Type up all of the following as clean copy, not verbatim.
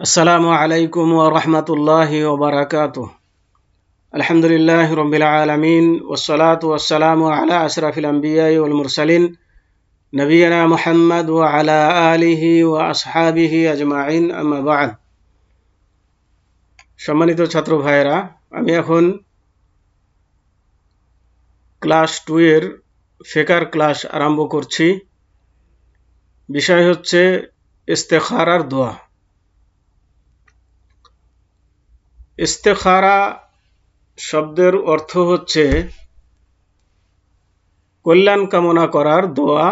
আসসালামু আলাইকুম ওয়া রাহমাতুল্লাহি ওয়া বারাকাতুহু। আলহামদুলিল্লাহি রাব্বিল আলামিন ওয়াসসালাতু ওয়াসসালামু আলা আশরাফিল আমবিয়াই ওয়াল মুরসালিন নবিয়িনা মুহাম্মদ ওয়া আলা আলিহি ওয়া আসহাবিহি আজমাইন, আম্মা বা'দ। সম্মানিত ছাত্র ভাইয়েরা, আমি এখন ক্লাস 2 এর ফিকর ক্লাস আরম্ভ করছি। বিষয় হচ্ছে ইস্তেখারার দোয়া। ইস্তেখারা শব্দের অর্থ হচ্ছে কল্যাণ কামনা করার দোয়া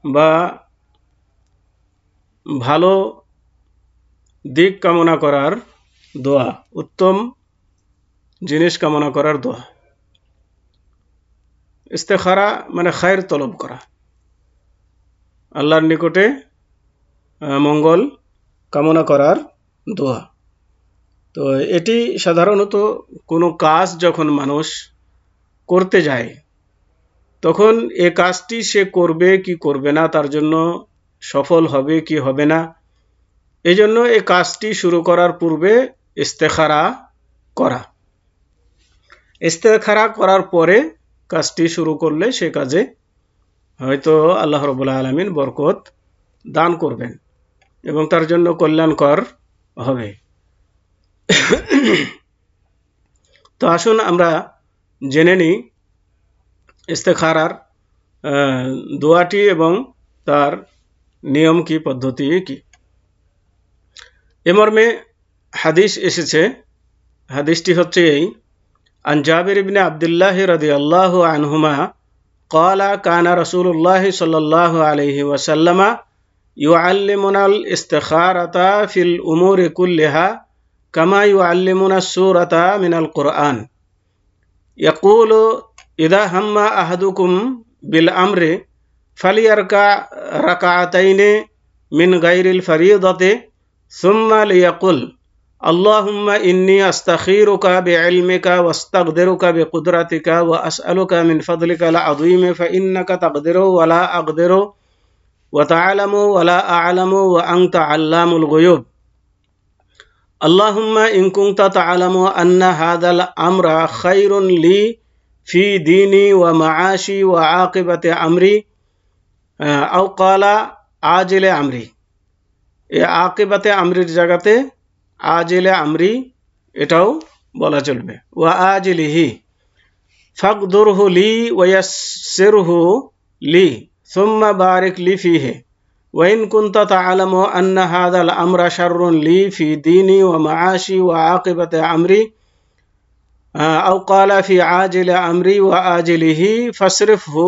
বা ভালো দিক কামনা করার দোয়া, উত্তম জিনিস কামনা করার দোয়া। ইস্তেখারা মানে খায়ের তলব করা, আল্লাহর নিকটে মঙ্গল কামনা করার দোয়া। তো এটি সাধারণত কোনো কাজ যখন মানুষ করতে যায় তখন এ কাজটি সে করবে কি করবে না, তার জন্য সফল হবে কি হবে না, এই জন্য এই কাজটি শুরু করার পূর্বে ইস্তেখারা করা। ইস্তেখারা করার পরে কাজটি শুরু করলে সে কাজে হয়তো আল্লাহ রাব্বুল আলামিন বরকত দান করবেন এবং তার জন্য কল্যাণকর হবে। তো আসুন আমরা জেনে নিই ইস্তেখারার দোয়াটি এবং তার নিয়ম কি, পদ্ধতি কি। এ মর্মে হাদিস এসেছে। হাদিসটি হচ্ছে এই: আন জাবির ইবনে আব্দুল্লাহ রাদিয়াল্লাহু আনহুমা ক্বালা কানা রাসূলুল্লাহ সাল্লাল্লাহু আলাইহি ওয়াসাল্লাম ইউআল্লিমুনাল ইস্তিখারাতা ফিল উমুরি কুল্লিহা কামা ইউআল্লিমুনা সূরাতা মিনাল কুরআন। ইয়াকুলু ইযা হাম্মা আহাদুকুম বিল আমরি ফালিয়ারকা রাকাআতাইনি মিন গায়রিল ফরিদাতি সুম্মা লিয়াকুল আল্লাহুম্মা ইন্নী আস্তাখিরুকা বিইলমিকা ওয়াস্তাগদিরুকা বিকুদরাতিকা ওয়া আসআলুকা মিন ফাদলিকাল আযীম ফাইন্নাকা তাকদিরু ওয়া লা আকদিরু ওয়া তা'লামু ওয়া লা আ'লামু ওয়া আনতা আল্লামুল গুয়ুব। আল্লাহুম্মা ইন কুনতা তা'লামু আন্না হাযাল আমরা খায়রুন লি ফি দীনি ওয়া মাআশি ওয়া আকিবাতি আমরি আও ক্বালা আজিলে আমরি। এই আকিবাতে আমরির জায়গাতে আজিলে আমরি এটাও বলা চলবে। ওয়া আজিলিহি ফাকদুরহু লি ওয়া ইয়াসসিরহু লি সুম্মা বারিক লি ফিহি ওয়া ইন কুনতা তা'লামু আন্না হাযাল আমরা শাররুন লি ফি দীনি ওয়া মাআশি ওয়া আকিবাতি আমরি আও ক্বালা ফি আজিলি আমরি ওয়া আজিলিহি ফাসরিফহু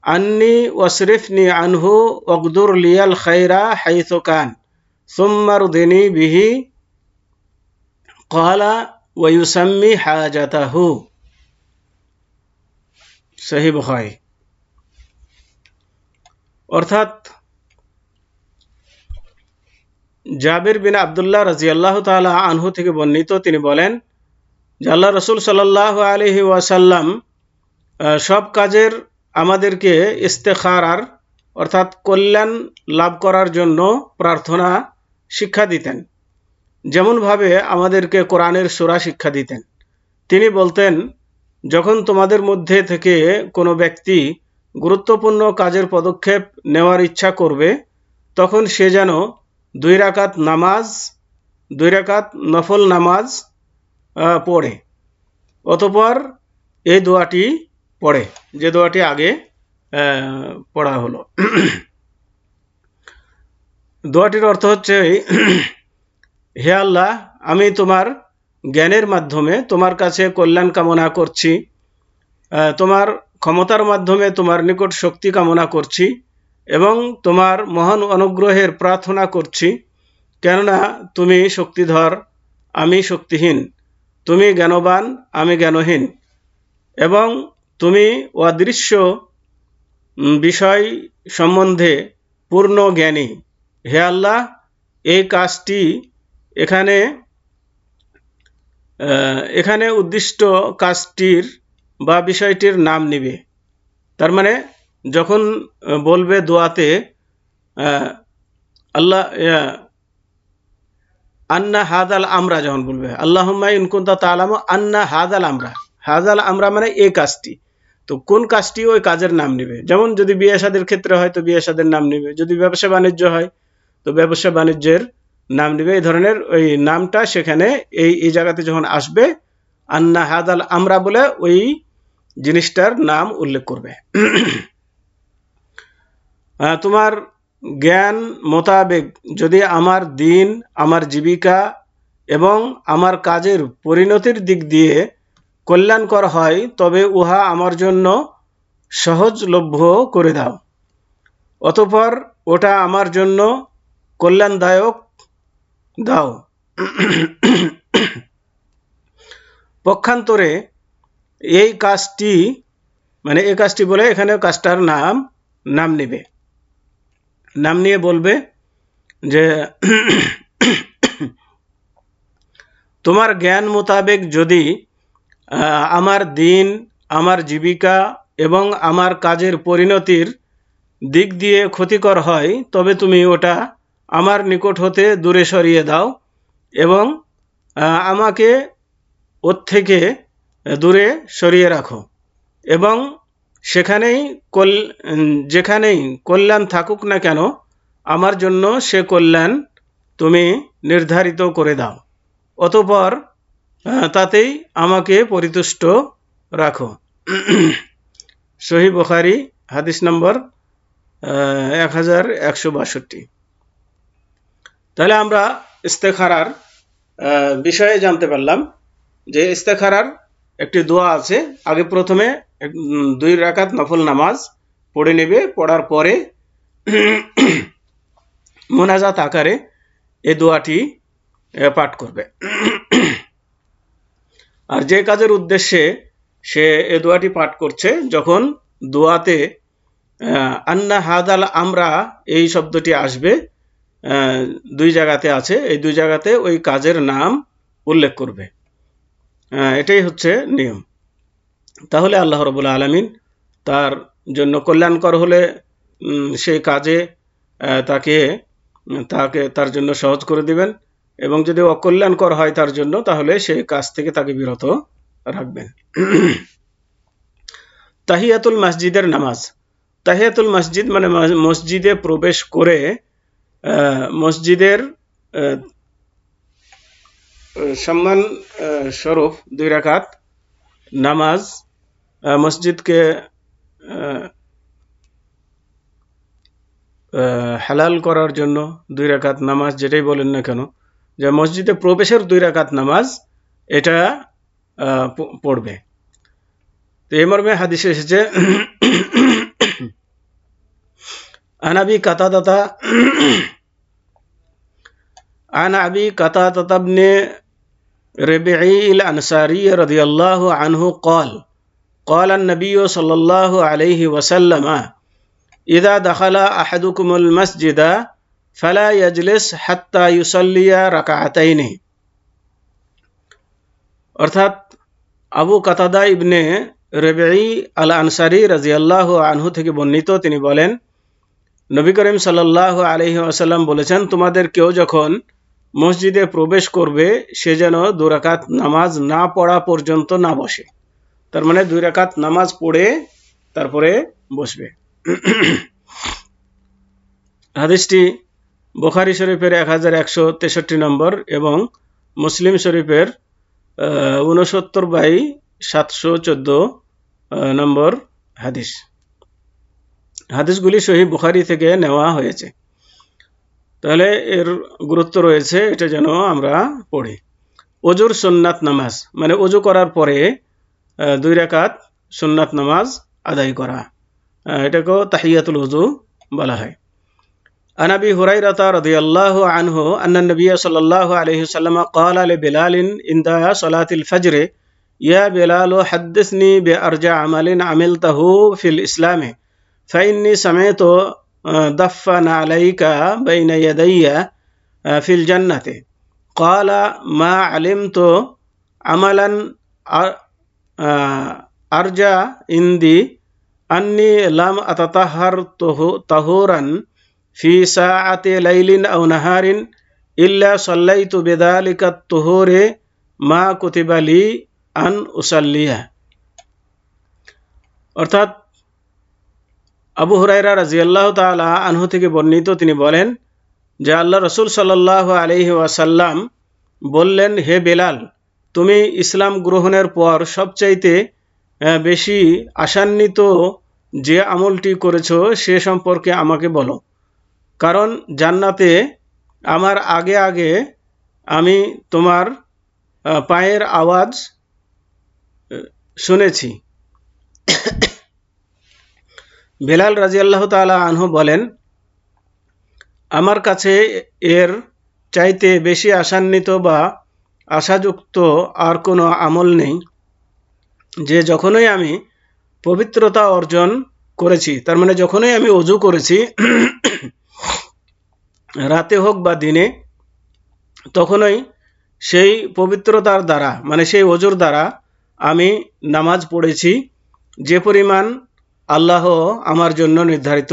আন্নি ওয়াসরিফনি আনহু ওয়াকদুর লিয়াল খায়রা হাইথু কান সুম্মা রদিনি বিহি ক্বালা ওয়া ইউসাম্মি হাজাতাহু। সহিহ বুখারী। অর্থাৎ জাবির বিন আব্দুল্লাহ রাদিয়াল্লাহু তাআলা আনহু থেকে বর্ণিত, তিনি বলেন যে আল্লাহ রাসূল সাল্লাল্লাহু আলাইহি ওয়াসাল্লাম সব কাজের আমাদেরকে ইস্তেখারার অর্থাৎ কল্যাণ লাভ করার জন্য প্রার্থনা শিক্ষা দিতেন। যেমনভাবে আমাদেরকে কোরআনের সূরা শিক্ষা দিতেন। তিনি বলতেন, যখন তোমাদের মধ্যে থেকে কোনো ব্যক্তি গুরুত্বপূর্ণ কাজের পদক্ষেপ নেওয়ার ইচ্ছা করবে তখন সে যেন 2 রাকাত নফল নামাজ পড়ে অতঃপর এই দোয়াটি পড়ে, যে দোয়াটি আগে পড়া হলো। দোয়াটির অর্থ হচ্ছে, হে আল্লাহ, আমি তোমার জ্ঞানের মাধ্যমে তোমার কাছে কল্যাণ কামনা করছি, তোমার ক্ষমতার মাধ্যমে তোমার নিকট শক্তি কামনা করছি এবং তোমার মহান অনুগ্রহের প্রার্থনা করছি, কেননা তুমি শক্তিধর, আমি শক্তিহীন, তুমি জ্ঞানবান, আমি জ্ঞানহীন এবং তুমি অদৃশ্য বিষয় সম্বন্ধে পূর্ণ জ্ঞানী। হে আল্লাহ, এই কাজটি এখানে উদ্দিষ্ট কাজটির বা বিষয়টির নাম নিবে। তার মানে যখন বলবে দোয়াতে আল্লাহ আন্না হাদাল আমরা যখন বলবে, আল্লাহুম্মা ইন কুনতা তাআলামু আন্না হাদাল আমরা, হাদাল আমরা মানে এই কাজটি, তো কোন কাজটি ওই কাজের নাম নেবে। যেমন যদি বিয়ে শাদীর ক্ষেত্রে হয় তো বিয়ে শাদীর নাম নেবে, যদি ব্যবসা বাণিজ্য হয় তো ব্যবসা বাণিজ্যের নাম নেবে। এই ধরনের ওই নামটা সেখানে এই জায়গাতে যখন আসবে আন্না হাদাল আমরা বলে ওই জিনিসটার নাম উল্লেখ করবে। তোমার জ্ঞান মোতাবেক যদি আমার দিন, আমার জীবিকা এবং আমার কাজের পরিণতির দিক দিয়ে কল্যাণকর হয় তবে উহা আমার জন্য সহজলভ্য করে দাও, অতঃপর ওটা আমার জন্য কল্যাণদায়ক দাও। পক্ষান্তরে এই কাজটি, মানে এই কাজটি বলে এখানে কাজটার নাম নেবে, নাম নিয়ে বলবে যে তোমার জ্ঞান মোতাবেক যদি আমার দিন, আমার জীবিকা এবং আমার কাজের পরিণতির দিক দিয়ে ক্ষতিকর হয় তবে তুমি ওটা আমার নিকট হতে দূরে সরিয়ে দাও এবং আমাকে ওর থেকে দূরে সরিয়ে রাখো, এবং যেখানেই কল্যাণ থাকুক না কেন আমার জন্য সে কল্যাণ তুমি নির্ধারিত করে দাও, অতঃপর তাতেই আমাকে পরিতুষ্ট রাখো। সহিহ বুখারী হাদিস নম্বর 1162। তাহলে আমরা ইস্তেখারার বিষয়ে জানতে পারলাম যে ইস্তেখারার একটি দোয়া আছে। আগে প্রথমে 2 রাকাত নফল নামাজ পড়ে নেবে, পড়ার পরে মোনাজাত আকারে এই দোয়াটি পাঠ করবে। আর যে কাজের উদ্দেশ্যে সে এ দোয়াটি পাঠ করছে, যখন দোয়াতে আন্না হাদাল আমরা এই শব্দটি আসবে, 2 জায়গাতে আছে, এই 2 জায়গাতে ওই কাজের নাম উল্লেখ করবে। এটাই হচ্ছে নিয়ম। তাহলে আল্লাহ রাব্বুল আলামিন তার জন্য কল্যাণকর হলে সেই কাজে তার জন্য সহজ করে দিবেন, এবং যদি অকল্যাণকর হয় তার জন্য, তাহলে সেই কাজ থেকে তাকে বিরত রাখবেন। তাহিয়াতুল মসজিদের নামাজ। তাহিয়াতুল মসজিদ মানে মসজিদে প্রবেশ করে মসজিদের সম্মান স্বরূপ 2 রাকাত নামাজ, মসজিদকে হালাল করার জন্য 2 রাকাত নামাজ, যেটাই বলেন না কেন, যে মসজিদে প্রবেশের 2 রাকাত নামাজ এটা পড়বে। তো এই মর্মে হাদিসে এসেছে, عن أبي قتادة بن ربيعي الأنصاري رضي الله عنه قال النبي صلى الله عليه وسلم إذا دخل أحدكم المسجد فلا يجلس حتى يصلي ركعتين। অর্থাৎ আবু কাতাদা ইবনে রবিঈ আল আনসারী রাদিয়াল্লাহু আনহু থেকে বর্ণিত, তিনি বলেন নবী করিম সাল্লাল্লাহু আলাইহি ওয়াসাল্লাম বলেছেন, তোমাদের কেউ যখন মসজিদে প্রবেশ করবে সে যেন 2 রাকাত নামাজ না পড়া পর্যন্ত না বসে। তার মানে 2 রাকাত নামাজ পড়ে তারপরে বসবে। হাদিসটি বুখারী শরীফের 1163 নম্বর এবং মুসলিম শরীফের 69/714 নম্বর হাদিস। হাদিসগুলি সহিহ বুখারী থেকে নেওয়া হয়েছে। তাহলে এর গুরুত্ব রয়েছে, এটা যেন আমরা পড়ি। ওজুর সুন্নাত নামাজ মানে ওজু করার পরে 2 রাকাত সুন্নাত নামাজ আদায় করা, এটাকেও তাহিয়াতুল ওযু বলা হয়। عن أبي هريرة رضي الله عنه أن النبي صلى الله عليه وسلم قال لبلال عند صلاة الفجر يا بلال حدثني بأرجى عمل عملته في الإسلام فإني سمعت دفن عليك بين يدي في الجنة قال ما علمت عملا أرجى عندي أني لم أتطهر طهورا في ساعة ليل أو نهار ইল্লা সাল্লাইতু বিযালিকা তুহুরে মা কুতিবা লি আন উসাল্লিয়া। অর্থাৎ আবু হুরায়রা রাদিয়াল্লাহু তাআলা আনহু থেকে বর্ণিত, তিনি বলেন যে আল্লাহ রাসূল সাল্লাল্লাহু আলাইহি ওয়াসাল্লাম বললেন, হে বেলাল, তুমি ইসলাম গ্রহণের পর সবচাইতে বেশি আশান্বিত যে আমলটি করেছো সে সম্পর্কে আমাকে বলো, কারণ জান্নাতে আমার আগে আগে আমি তোমার পায়ের আওয়াজ শুনেছি। বেলাল রাদিয়াল্লাহু তাআলা আনহু বলেন, আমার কাছে এর চাইতে বেশি আশান্বিত বা আশাযুক্ত আর কোনো আমল নেই যে যখনই আমি পবিত্রতা অর্জন করেছি, তার মানে যখনই আমি ওযু করেছি রাতে হোক বা দিনে, তখনই সেই পবিত্রতার দ্বারা মানে সেই ওযুর দ্বারা আমি নামাজ পড়েছি যে পরিমাণ আল্লাহ আমার জন্য নির্ধারিত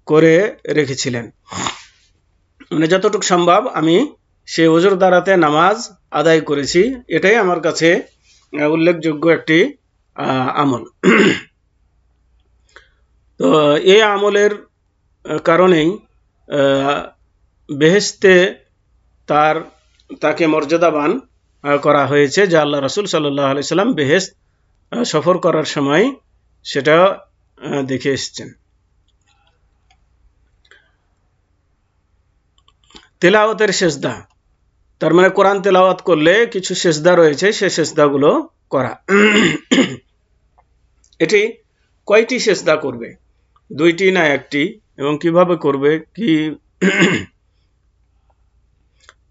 করে রেখেছিলেন। মানে যতটুকু সম্ভব আমি সেই ওযুর দ্বারাতে নামাজ আদায় করেছি। এটাই আমার কাছে উল্লেখযোগ্য একটি আমল। তো এই আমলের কারণেই বেহেশতে তাকে মর্যাদাবান করা হয়েছে, যা আল্লাহ রাসূল সাল্লাল্লাহু আলাইহি সাল্লাম বেহেশত সফর করার সময় সেটা দেখে এসেছেন। তেলাওয়াতের সেজদা, তার মানে কোরআন তেলাওয়াত করলে কিছু সেজদা রয়েছে, সেই সেজদাগুলো করা। এটি কয়টি সেজদা করবে, দুইটি না একটি, এবং কিভাবে করবে কি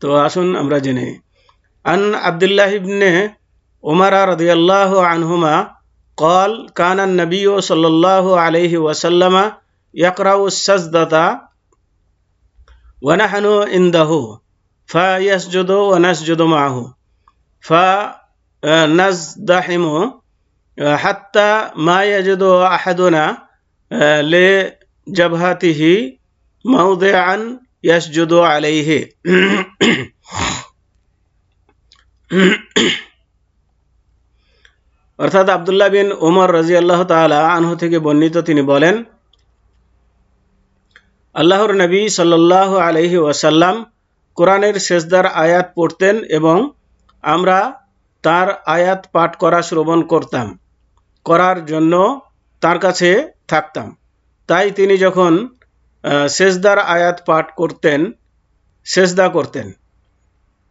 তো আসুন আমরা জেনে। আন আব্দুল্লাহ ইবনে উমর রাদিয়াল্লাহু আনহুমা قال كان النبي صلى الله عليه وسلم يقرأ السجدة ونحن عنده فيسجد ونسجد معه فنزدحم حتى ما يجد أحدنا لجبهته موضعا يسجد عليه। অর্থাৎ আব্দুল্লাহ বিন উমর রাদিয়াল্লাহু তাআলা আনহু থেকে বর্ণিত, তিনি বলেন, আল্লাহর নবী সাল্লাল্লাহু আলাইহি ওয়াসাল্লাম কোরআনের সেজদার আয়াত পড়তেন এবং আমরা তার আয়াত পাঠ করা শ্রবণ করার জন্য তার কাছে থাকতাম। তাই তিনি যখন সেজদার আয়াত পাঠ করতেন, সেজদা করতেন,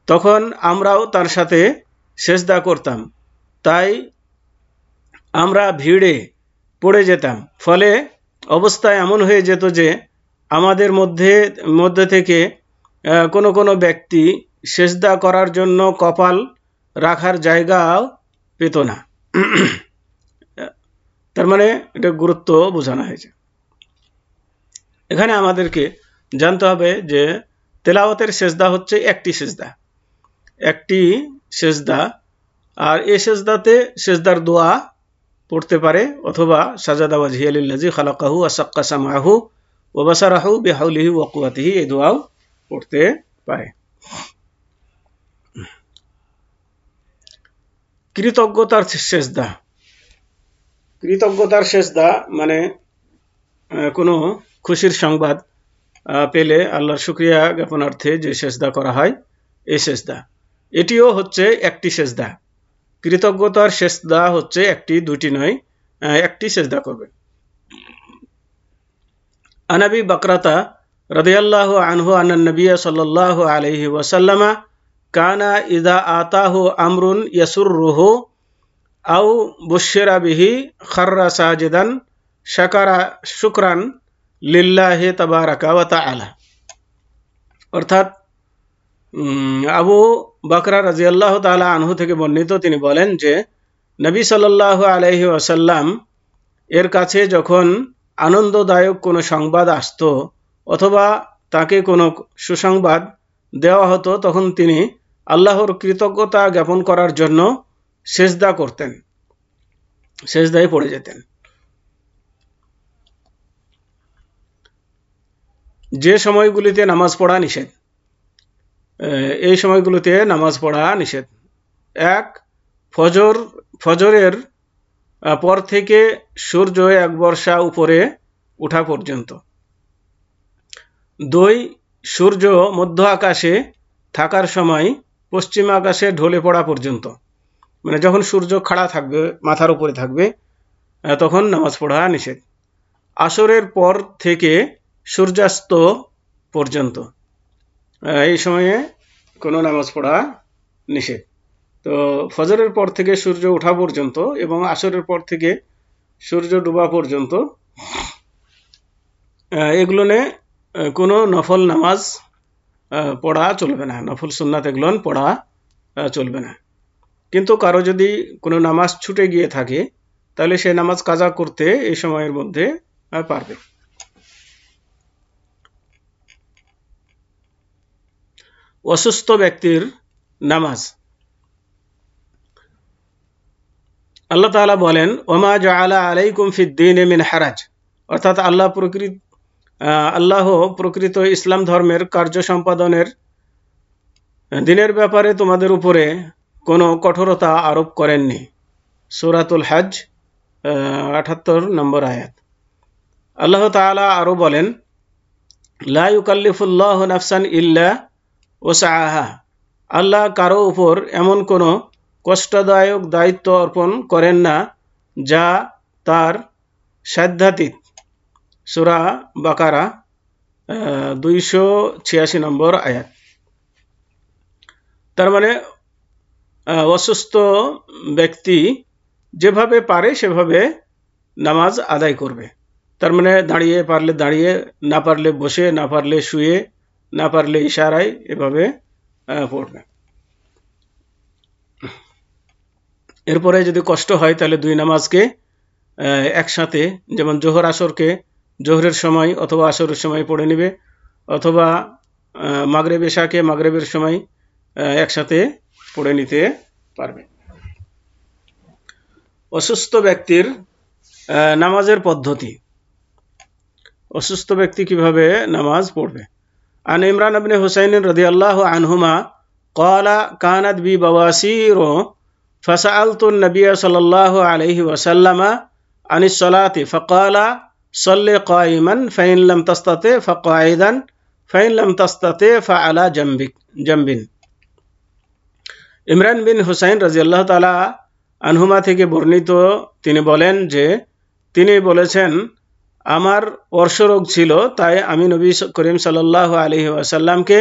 তখন আমরাও তার সাথে সেজদা করতাম। তাই আমরা ভিড়ে পড়ে যেতাম, ফলে অবস্থা এমন হয়ে যেত যে আমাদের মধ্যে থেকে কোনো কোনো ব্যক্তি সেজদা করার জন্য কপাল রাখার জায়গাও পেত না। তার মানে এটা গুরুত্ব বোঝানো হয়েছে। এখানে আমাদেরকে জানতে হবে যে তেলাওয়াতের সেজদা হচ্ছে একটি সেজদা, আর এই সেজদাতে সেজদার দোয়া পড়তে পারে, অথবা সাজাদা ওয়াজহিয়া লিল্লাযী খালাকাহু ওয়া সাক্কা সামআহু ওয়া বাসারাহু বিহাউলিহি ওয়া কুওয়াতিহি, এই দোয়াও পড়তে পারে। কৃতজ্ঞতার সেজদা মানে কোনো খুশির সংবাদ পেলে আল্লাহর শুকরিয়া জ্ঞাপনার্থে যে সেজদা করা হয়, এই সেজদা, এটিও হচ্ছে একটি সেজদা। কৃতজ্ঞতার সেজদা হচ্ছে একটি, দুটি নয়, একটি সেজদা করবে। আন আবি বকরাতা রাদিয়াল্লাহু আনহু আন্নান নবী সাল্লাল্লাহু আলাইহি ওয়াসাল্লাম কানা ইযা আতাহু আমরুন ইয়াসুররুহু আও বুশশিরা বিহি খাররা সাজিদান শুকরান লিল্লাহি তাবারাকা ওয়া তাআলা। অর্থাৎ আবু বকরা রাদিয়াল্লাহু তাআলা আনহু থেকে বর্ণিত, তিনি বলেন যে নবী সাল্লাল্লাহু আলাইহি ওয়াসাল্লাম এর কাছে যখন আনন্দদায়ক কোনো সংবাদ আসতো অথবা তাকে কোনো সুসংবাদ দেওয়া হতো, তখন তিনি আল্লাহর কৃতজ্ঞতা জ্ঞাপন করার জন্য সেজদা করতেন, সেজদায় পড়ে যেতেন। যে সময়গুলিতে নামাজ পড়া নিষেধ, এই সময়গুলোতে নামাজ পড়া নিষেধ। এক, ফজরের পর থেকে সূর্য এক বর্ষা উপরে ওঠা পর্যন্ত। 2, সূর্য মধ্য আকাশে থাকার সময় পশ্চিম আকাশে ঢলে পড়া পর্যন্ত, মানে যখন সূর্য খাড়া থাকবে, মাথার উপরে থাকবে, তখন নামাজ পড়া নিষেধ। আসরের পর থেকে সূর্যাস্ত পর্যন্ত, এই সময়ে কোনো নামাজ পড়া নিষেধ। তো ফজরের পর থেকে সূর্য ওঠা পর্যন্ত এবং আসরের পর থেকে সূর্য ডোবা পর্যন্ত এগুলো কোনো নফল নামাজ পড়া চলবে না, নফল সুন্নাত এগুলো পড়া চলবে না। কিন্তু কারো যদি কোনো নামাজ ছুটে গিয়ে থাকে তাহলে সে নামাজ কাজা করতে এই সময়ের মধ্যে পারবে। অসুস্থ ব্যক্তির নামাজ। আল্লাহ তাআলা বলেন, ওমা জাআলা আলাইকুম ফিদ্দীনে মিন হারাজ, অর্থাৎ আল্লাহ প্রকৃত ইসলাম ধর্মের কার্য সম্পাদনের দিনের ব্যাপারে তোমাদের উপরে কোনো কঠোরতা আরোপ করেননি। সূরাতুল হজ ৭৮ নম্বর আয়াত। আল্লাহ তাআলা আরো বলেন, লা ইউকাল্লিফুল্লাহু নাফসান ইল্লা ওসআহা, আল্লাহ কারো উপর এমন কোনো কষ্টদায়ক দায়িত্ব অর্পণ করেন না যা তার সাধ্যাতীত। সূরা বাকারা 286 নম্বর আয়াত। তার মানে অসুস্থ ব্যক্তি যেভাবে পারে সেভাবে নামাজ আদায় করবে। তার মানে দাঁড়িয়ে পারলে দাঁড়িয়ে, না পারলে বসে, না পারলে শুয়ে, না পারলে ইশারায় এভাবে পড়বে। এরপরে যদি কষ্ট হয় তাহলে 2 নামাজকে একসাথে, যেমন জোহর আসরকে জোহরের সময় অথবা আসরের সময় পড়ে নেবে, অথবা মাগরিব এশাকে মাগরিবের সময় একসাথে পড়ে নিতে পারবে। অসুস্থ ব্যক্তির নামাজের পদ্ধতি। অসুস্থ ব্যক্তি কিভাবে নামাজ পড়বে। আন ইমরান ইবনে হুসাইন রাদিয়াল্লাহু আনহুমা ক্বালা কানাত বি বাওয়াসির ফাসাআলতু আন-নবিয়্য সাল্লাল্লাহু আলাইহি ওয়াসাল্লাম আনিস সালাতি ফাকালা সাল্লি কায়িমান ফাইন লাম তাস্তাতি ফাকাইদান ফাইন লাম তাস্তাতি ফাআলা জামবিন। ইমরান বিন হুসাইন রাদিয়াল্লাহু তাআলা আনহুমা থেকে বর্ণিত, তিনি বলেন যে তিনি বলেছেন, আমার অর্শরোগ ছিল, তাই আমি নবী করিম সাল্লাল্লাহু আলাইহি ওয়াসাল্লামকে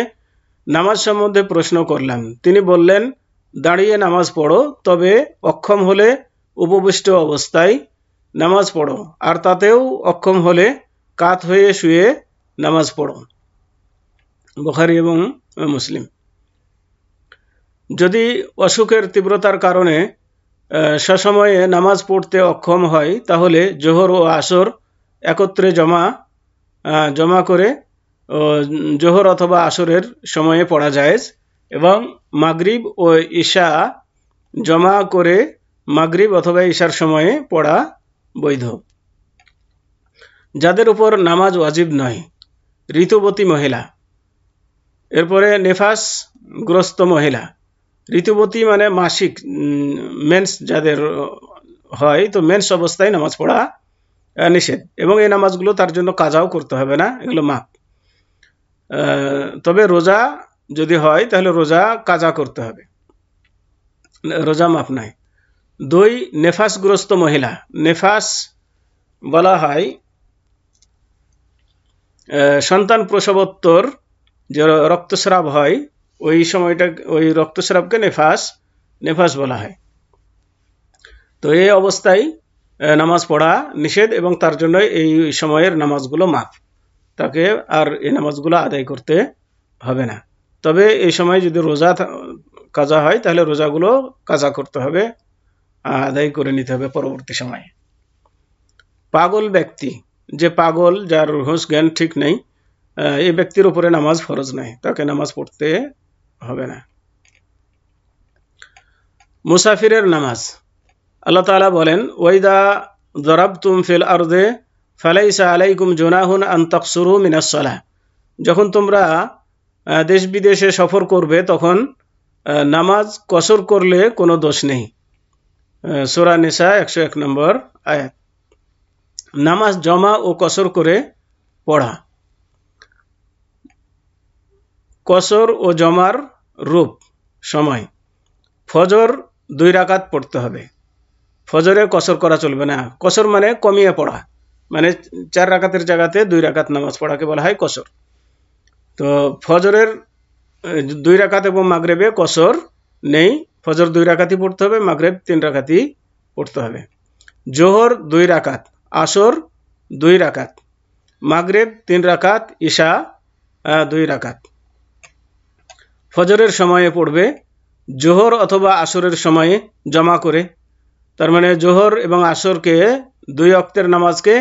নামাজ সম্বন্ধে প্রশ্ন করলাম। তিনি বললেন, দাঁড়িয়ে নামাজ পড়ো, তবে অক্ষম হলে উপবিষ্ট অবস্থায় নামাজ পড়ো, আর তাতেও অক্ষম হলে কাত হয়ে শুয়ে নামাজ পড়ো। বুখারী এবং মুসলিম। যদি অসুখের তীব্রতার কারণে সসময়ে নামাজ পড়তে অক্ষম হয় তাহলে জোহর ও আসর একত্রে জমা করে জোহর অথবা আসরের সময়ে পড়া জায়েজ, এবং মাগরিব ও ঈশা জমা করে মাগরিব অথবা ঈশার সময়ে পড়া বৈধ। যাদের উপর নামাজ ওয়াজিব নয়, ঋতুবতী মহিলা। এরপরে নেফাসগ্রস্ত মহিলা। ঋতুবতী মানে মাসিক, মেন্স যাদের হয়, তো মেন্স অবস্থায় নামাজ পড়া নিষেধ, এবং এই নামাজগুলো তার জন্য কাজাও করতে হবে না, এগুলো মাপ। তবে রোজা যদি হয় তাহলে রোজা কাজা করতে হবে, রোজা মাপ নাই। 2, নেফাসগ্রস্ত মহিলা। নেফাস বলা হয় সন্তান প্রসবোত্তর যে রক্তস্রাব হয়, ওই সময়টা, ওই রক্তস্রাবকে নেফাস বলা হয়। তো এই অবস্থায় নামাজ পড়া নিষেধ, এবং তার জন্য এই সময়ের নামাজগুলো মাপ, তাকে আর এই নামাজগুলো আদায় করতে হবে না। তবে এই সময় যদি রোজা কাজা হয় তাহলে রোজাগুলো কাজা করতে হবে, আদায় করে নিতে হবে পরবর্তী সময়ে। পাগল ব্যক্তি, যে পাগল, যার হুঁশ জ্ঞান ঠিক নেই, এই ব্যক্তির উপরে নামাজ ফরজ নয়, তাকে নামাজ পড়তে হবে না। মুসাফিরের নামাজ। আল্লাহ তাআলা বলেন, ওয়াইদা যরাবতুম ফিল আরদে ফালাইসা আলাইকুম জুনাহুন আন তাকসুরু মিনাস সালাহ, যখন তোমরা দেশ বিদেশে সফর করবে তখন নামাজ কসর করলে কোনো দোষ নেই। সূরা নিসা 101 নম্বর আয়াত। নামাজ জমা ও কসর করে পড়া। কসর ও জমার রূপ সময়। ফজর 2 রাকাত পড়তে হবে। ফজরে কসর করা চলবে না। কসর মানে কমিয়ে পড়া, মানে 4 রাকাতের জায়গাতে 2 রাকাত নামাজ পড়াকে বলা হয় কসর। তো ফজরের 2 রাকাত এবং মাগরিবে কসর নেই। ফজর 2 রাকাতই পড়তে হবে, মাগরিব 3 রাকাতই পড়তে হবে। জোহর 2 রাকাত, আসর 2 রাকাত, মাগরিব 3 রাকাত, ইশা 2 রাকাত। ফজরের সময়ে পড়বে, জোহর অথবা আসরের সময়ে জমা করে। তার মানে জোহর এবং আসরকে 2 ওয়াক্তের নামাজকে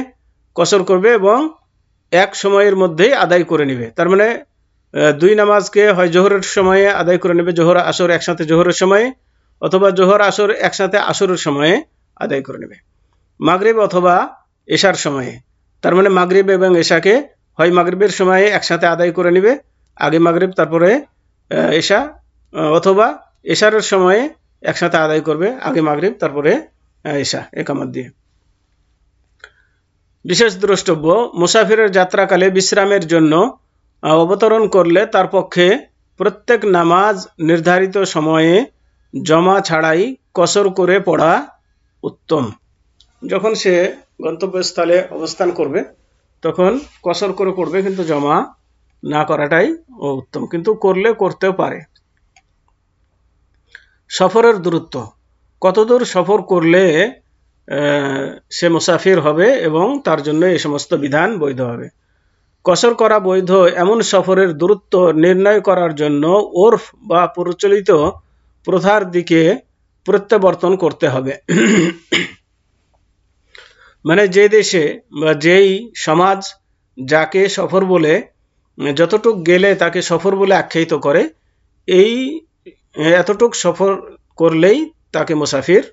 কসর করবে এবং এক সময়ের মধ্যেই আদায় করে নেবে। তার মানে 2 নামাজকে হয় জোহরের সময়ে আদায় করে নেবে, জোহর আসর একসাথে জোহরের সময়ে, অথবা জোহর আসর একসাথে আসরের সময়ে আদায় করে নেবে। মাগরিব অথবা এশার সময়ে, তার মানে মাগরিব এবং এশাকে হয় মাগরিবের সময়ে একসাথে আদায় করে নেবে, আগে মাগরিব তারপরে এশা, অথবা এশারের সময়ে একসাথে আদায় করবে, আগে মাগরিব তারপরে এশা একামত দিয়ে। বিশেষ দ্রষ্টব্য, মুসাফিরের যাত্রাকালে বিশ্রামের জন্য অবতরণ করলে তার পক্ষে প্রত্যেক নামাজ নির্ধারিত সময়ে জমা ছাড়াই কসর করে পড়া উত্তম। যখন সে গন্তব্যস্থলে অবস্থান করবে তখন কসর করে পড়বে, কিন্তু জমা না করাটাই উত্তম, কিন্তু করলে করতেও পারে। সফরের দূরত্ব, কতদূর সফর করলে সে মুসাফির হবে এবং তার জন্য এই সমস্ত বিধান বৈধ হবে। কসর করা বৈধ এমন সফরের দূরত্ব নির্ণয় করার জন্য ওরফ বা প্রচলিত প্রথার দিকে প্রত্যাবর্তন করতে হবে। মানে যে দেশে বা যেই সমাজ যাকে সফর বলে, যতটুক গেলে তাকে সফর বলে আখ্যায়িত করে, এই এতটুক সফর করলেই তাকে মুসাফির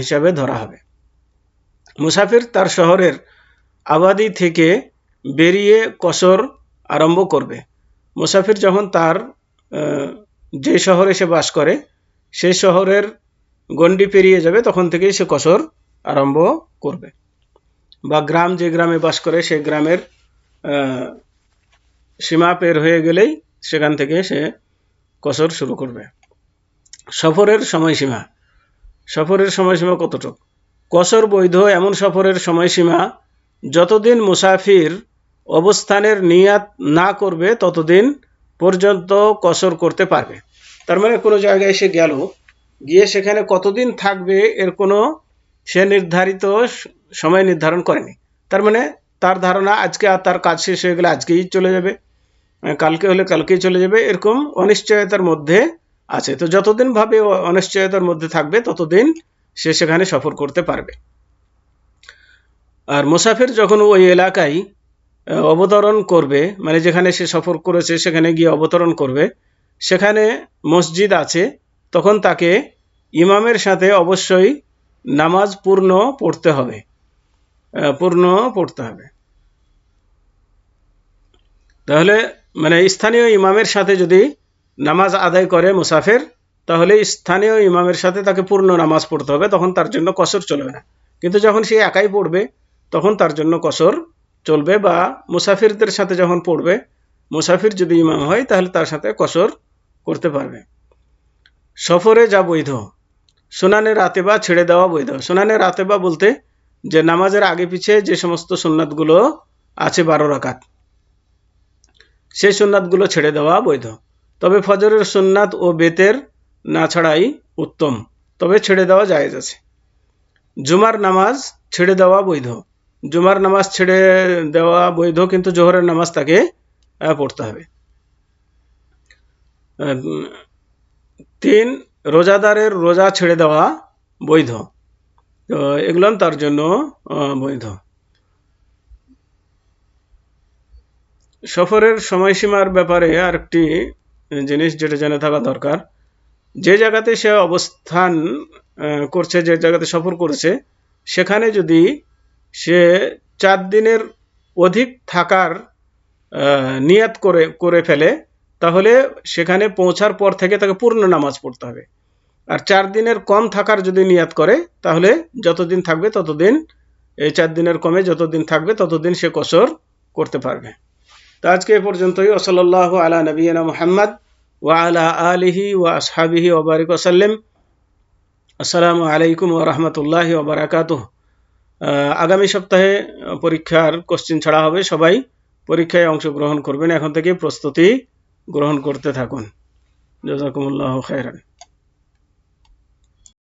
হিসাবে ধরা হবে। মুসাফির তার শহরের আবাদি থেকে বেরিয়ে কসর আরম্ভ করবে। মুসাফির যখন তার যে শহরে সে বাস করে সেই শহরের গণ্ডি পেরিয়ে যাবে তখন থেকেই সে কসর আরম্ভ করবে, বা গ্রাম যে গ্রামে বাস করে সেই গ্রামের সীমা পের হয়ে গেলেই সেখান থেকে সে কসর শুরু করবে। সফরের সময়সীমা, সফরের সময়সীমা কতটুকু? কসর বৈধ এমন সফরের সময়সীমা যতদিন মুসাফির অবস্থানের নিয়াত না করবে ততদিন পর্যন্ত কসর করতে পারবে। তার মানে কোনো জায়গায় সে গেল, গিয়ে সেখানে কতদিন থাকবে এর কোনো সে নির্ধারিত সময় নির্ধারণ করেনি। তার মানে তার ধারণা আজকে আর তার কাজ শেষ হয়ে গেলে আজকেই চলে যাবে, কালকে হলে কালকেই চলে যাবে, এরকম অনিশ্চয়তার মধ্যে আছে। তো যতদিন ভাবে অনিশ্চয়তার মধ্যে থাকবে ততদিন সে সেখানে সফর করতে পারবে। আর মুসাফির যখন ওই এলাকায় অবতরণ করবে, মানে যেখানে সে সফর করেছে সেখানে গিয়ে অবতরণ করবে, সেখানে মসজিদ আছে, তখন তাকে ইমামের সাথে অবশ্যই নামাজ পূর্ণ পড়তে হবে। তাহলে মানে স্থানীয় ইমামের সাথে যদি নামাজ আদায় করে মুসাফির, তাহলে স্থানীয় ইমামের সাথে তাকে পূর্ণ নামাজ পড়তে হবে, তখন তার জন্য কসর চলবে না। কিন্তু যখন সে একাই পড়বে তখন তার জন্য কসর চলবে, বা মুসাফিরদের সাথে যখন পড়বে, মুসাফির যদি ইমাম হয় তাহলে তার সাথে কসর করতে পারবে। সফরে যা বৈধ, সুনানে রাতেবা ছেড়ে দেওয়া বৈধ। সুনানে রাতেবা বলতে যে নামাজের আগে পিছে যে সমস্ত সুন্নাতগুলো আছে 12 রাকাত, সেই সুন্নাতগুলো ছেড়ে দেওয়া বৈধ। তবে ফজরের সুন্নাত ও বেতের না ছাড়াই উত্তম, তবে ছেড়ে দেওয়া জায়েজ আছে। জুমার নামাজ ছেড়ে দেওয়া বৈধ, জুমার নামাজ ছেড়ে দেওয়া বৈধ, কিন্তু জোহরের নামাজ তাকে পড়তে হবে। 3 রোজাদারের রোজা ছেড়ে দেওয়া বৈধ, তো এগুলো তার জন্য বৈধ। সফরের সময়সীমার ব্যাপারে আরেকটি জিনিস যেটা জেনে থাকা দরকার, যে জায়গাতে সে অবস্থান করছে, যে জায়গাতে সফর করেছে, সেখানে যদি সে 4 দিনের অধিক থাকার নিয়াত করে ফেলে, তাহলে সেখানে পৌঁছার পর থেকে তাকে পূর্ণ নামাজ পড়তে হবে। আর 4 দিনের কম থাকার যদি নিয়াত করে তাহলে যতদিন থাকবে ততদিন, এই 4 দিনের কমে যতদিন থাকবে ততদিন সে কসর করতে পারবে। তো আজকে এ পর্যন্তই। সাল্লাল্লাহু আলা নবিয়িনা মুহাম্মদ ওয়া আলা আলিহি ওয়া আসহাবিহি ওয়া বারিক ওয়া সাল্লাম। আসসালামু আলাইকুম ওয়া রাহমাতুল্লাহি ওয়া বারাকাতুহু। আগামী সপ্তাহে পরীক্ষার কোশ্চেন ছাড়া হবে, সবাই পরীক্ষায় অংশগ্রহণ করবেন, এখন থেকে প্রস্তুতি গ্রহণ করতে থাকুন। জাযাকুমুল্লাহু খাইরান।